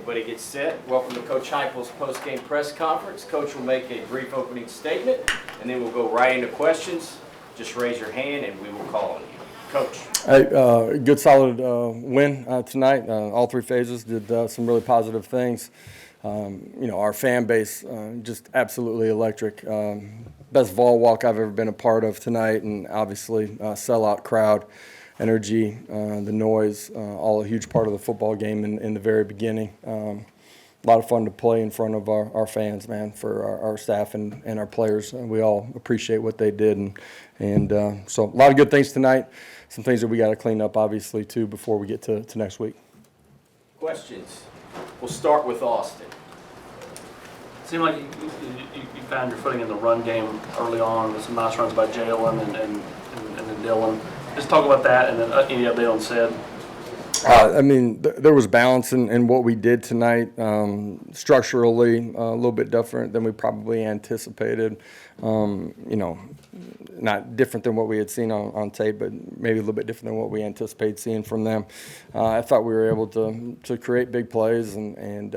Everybody get set. Welcome to Coach Heupel's post-game press conference. Coach will make a brief opening statement, and then we'll go right into questions. Just raise your hand, and we will call on you. Coach. Hey, good solid win tonight. All three phases did some really positive things. Our fan base just absolutely electric. Best ball walk I've ever been a part of tonight, and obviously sellout crowd, energy, the noise, all a huge part of the football game in the very beginning. A lot of fun to play in front of our fans, man, for our staff and our players. We all appreciate what they did, and so a lot of good things tonight. Some things that we got to clean up, obviously, too, before we get to next week. Questions? We'll start with Austin. It seemed like you found your footing in the run game early on with some nice runs by Jalen and then Dylan. Just talk about that, and then any update on Sid. There was balance in what we did tonight. Structurally, a little bit different than we probably anticipated. Not different than what we had seen on tape, but maybe a little bit different than what we anticipated seeing from them. I thought we were able to create big plays, and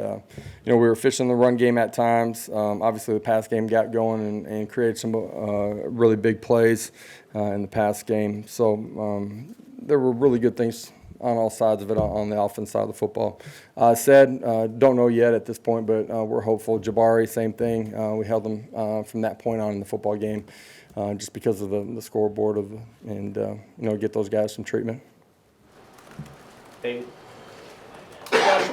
we were efficient in the run game at times. Obviously, the pass game got going and created some really big plays in the pass game. So there were really good things on all sides of it on the offense side of the football. Don't know yet at this point, but we're hopeful. Jabari, same thing. We held them from that point on in the football game just because of the scoreboard and get those guys some treatment. David? Josh,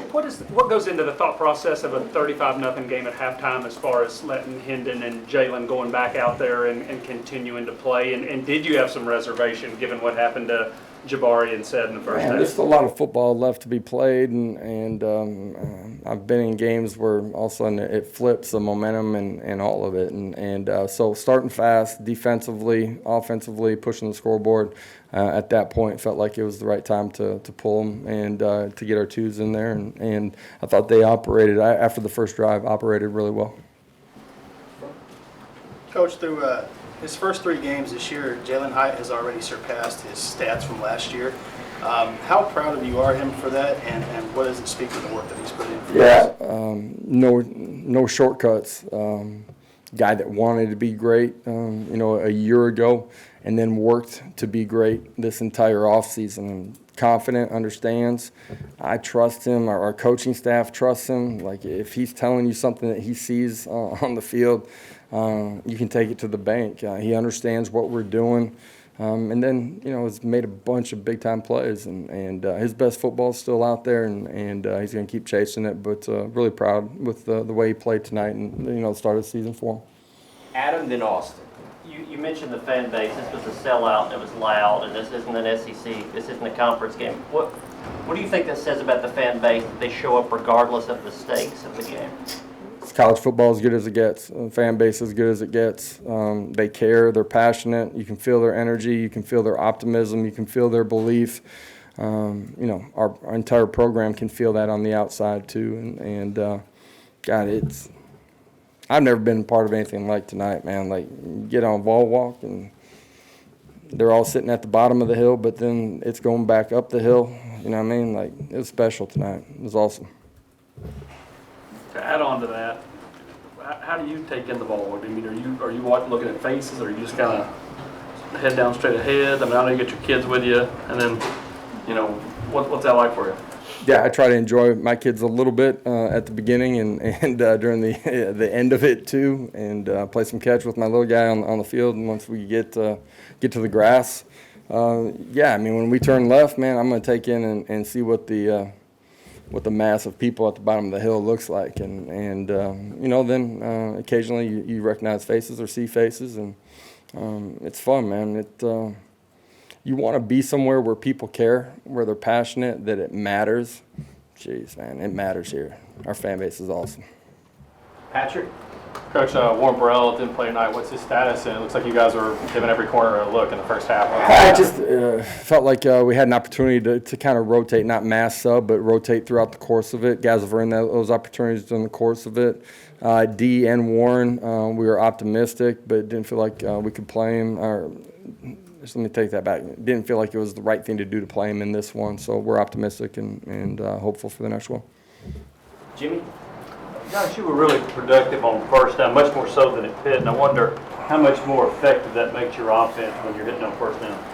what goes into the thought process of a 35-0 game at halftime as far as letting Hendon and Jalen going back out there and continuing to play? And did you have some reservation given what happened to Jabari and Said in the first half? There's a lot of football left to be played, and I've been in games where all of a sudden it flips the momentum and all of it. So starting fast, defensively, offensively, pushing the scoreboard, at that point felt like it was the right time to pull them and to get our twos in there. And I thought they operated, after the first drive, operated really well. Coach, through his first 3 games this year, Jalen Hyatt has already surpassed his stats from last year. How proud of you are him for that, and what does it speak to the work that he's put in for no shortcuts. Guy that wanted to be great, a year ago, and then worked to be great this entire offseason. Confident, understands. I trust him. Our coaching staff trusts him. Like, if he's telling you something that he sees on the field, you can take it to the bank. He understands what we're doing, and then has made a bunch of big-time plays. And his best football is still out there, and he's going to keep chasing it. But really proud with the way he played tonight and the start of the season for him. Adam, then Austin. You mentioned the fan base. This was a sellout. It was loud, and this isn't an SEC. This isn't a conference game. What do you think that says about the fan base, that they show up regardless of the stakes of the game? It's college football as good as it gets. Fan base as good as it gets. They care. They're passionate. You can feel their energy. You can feel their optimism. You can feel their belief. Our entire program can feel that on the outside too. And God, I've never been part of anything like tonight, man. Like, you get on a ball walk and they're all sitting at the bottom of the hill, but then it's going back up the hill. You know what I mean? Like, it was special tonight. It was awesome. To add on to that, how do you take in the ball? I mean, are you looking at faces, or are you just kind of head down straight ahead? I mean, I know you get your kids with you, and then, what's that like for you? Yeah, I try to enjoy my kids a little bit at the beginning and during the end of it too, and play some catch with my little guy on the field. And once we get to the grass, when we turn left, man, I'm going to take in and see what the mass of people at the bottom of the hill looks like, and then occasionally you recognize faces or see faces, and it's fun, man. You want to be somewhere where people care, where they're passionate, that it matters. Jeez, man, it matters here. Our fan base is awesome. Patrick? Coach, Warren Burrell didn't play tonight. What's his status? And it looks like you guys were giving every corner a look in the first half. I just felt like we had an opportunity to kind of rotate, not mass sub, but rotate throughout the course of it. Guys have earned those opportunities during the course of it. D and Warren, we were optimistic, but didn't feel like we could play him. Just let me take that back. Didn't feel like it was the right thing to do to play him in this one, so we're optimistic and hopeful for the next one. Jimmy? Josh, you were really productive on first down, much more so than at Pitt, and I wonder how much more effective that makes your offense when you're hitting on first down.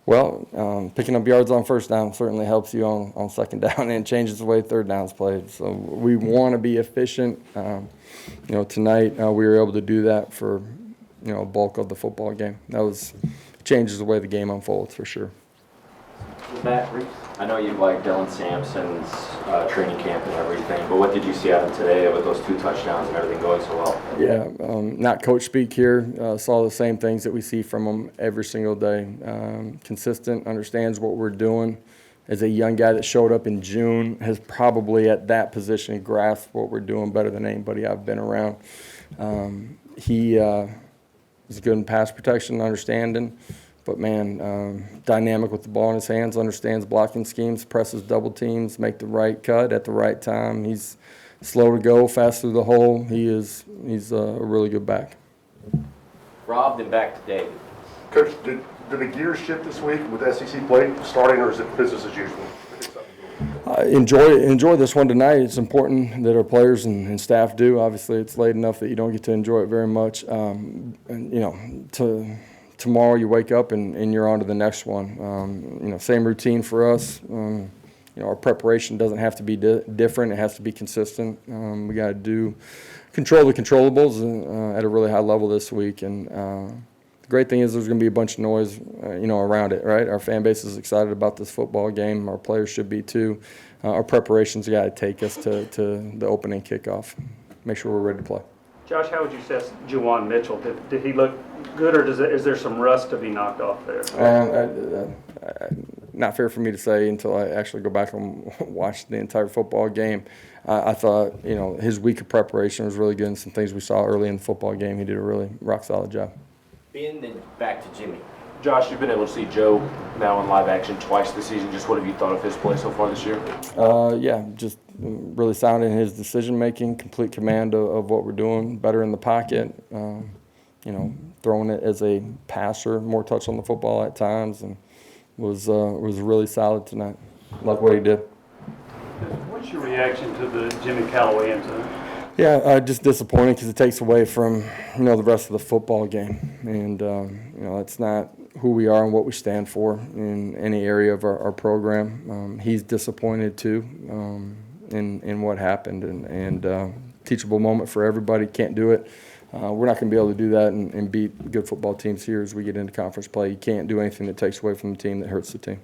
Well, picking up yards on first down certainly helps you on second down and changes the way third down's played. So we want to be efficient. Tonight we were able to do that for, a bulk of the football game. That changes the way the game unfolds for sure. Matt Reeves? I know you like Dylan Sampson's training camp and everything, but what did you see out of him today with those 2 touchdowns and everything going so well? Yeah, not coach speak here. Saw the same things that we see from him every single day. Consistent, understands what we're doing. As a young guy that showed up in June, has probably at that position grasped what we're doing better than anybody I've been around. He is good in pass protection, understanding. But, man, dynamic with the ball in his hands, understands blocking schemes, presses double teams, make the right cut at the right time. He's slow to go, fast through the hole. He's a really good back. Rob, then back to David. Coach, did the gears shift this week with SEC play starting, or is it business as usual? Enjoy this one tonight. It's important that our players and staff do. Obviously, it's late enough that you don't get to enjoy it very much. Tomorrow you wake up and you're on to the next one. Same routine for us. Our preparation doesn't have to be different. It has to be consistent. We got to control the controllables at a really high level this week. And the great thing is there's going to be a bunch of noise, around it, right? Our fan base is excited about this football game. Our players should be too. Our preparation's got to take us to the opening kickoff. Make sure we're ready to play. Josh, how would you assess Juwan Mitchell? Did he look good, or is there some rust to be knocked off there? Not fair for me to say until I actually go back and watch the entire football game. I thought, his week of preparation was really good, and some things we saw early in the football game, he did a really rock-solid job. Ben, then back to Jimmy. Josh, you've been able to see Joe now in live action twice this season. Just what have you thought of his play so far this year? Just really sound in his decision-making, complete command of what we're doing, better in the pocket, throwing it as a passer, more touch on the football at times, and was really solid tonight. Like what he did. What's your reaction to the Jimmy Callaway incident? Yeah, just disappointed because it takes away from, the rest of the football game. And, it's not who we are and what we stand for in any area of our program. He's disappointed, too, in what happened. And teachable moment for everybody. Can't do it. We're not going to be able to do that and beat good football teams here as we get into conference play. You can't do anything that takes away from the team that hurts the team.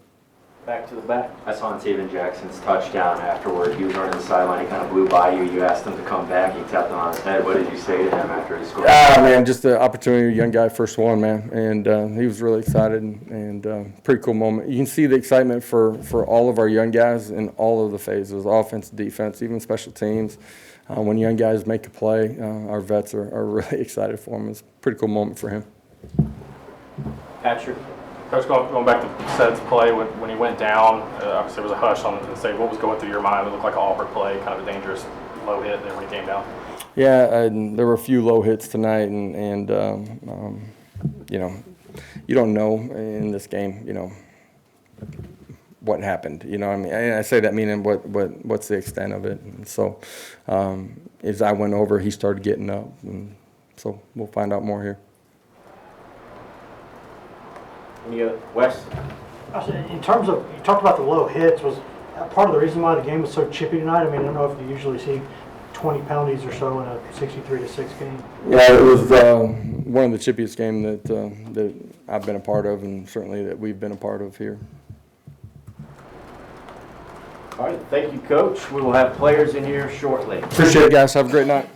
Back to the back. I saw on Taven Jackson's touchdown afterward. He was running the sideline. He kind of blew by you. You asked him to come back. He tapped him on his head. What did you say to him after he scored? Man, just the opportunity, young guy, first one, man. And he was really excited and pretty cool moment. You can see the excitement for all of our young guys in all of the phases, offense, defense, even special teams. When young guys make a play, our vets are really excited for him. It's a pretty cool moment for him. Patrick. Coach, going back to Seth's play, when he went down, obviously there was a hush on the stage. What was going through your mind? It looked like an awkward play, kind of a dangerous low hit there when he came down. Yeah, there were a few low hits tonight, and you don't know in this game, what happened. And I say that meaning what's the extent of it. And so as I went over, he started getting up, and so we'll find out more here. Any other? Wes? In terms of, you talked about the low hits, was that part of the reason why the game was so chippy tonight? I mean, I don't know if you usually see 20 penalties or so in a 63-6 game. Yeah, it was one of the chippiest games that I've been a part of, and certainly that we've been a part of here. All right, thank you, Coach. We will have players in here shortly. Appreciate it, guys. Have a great night.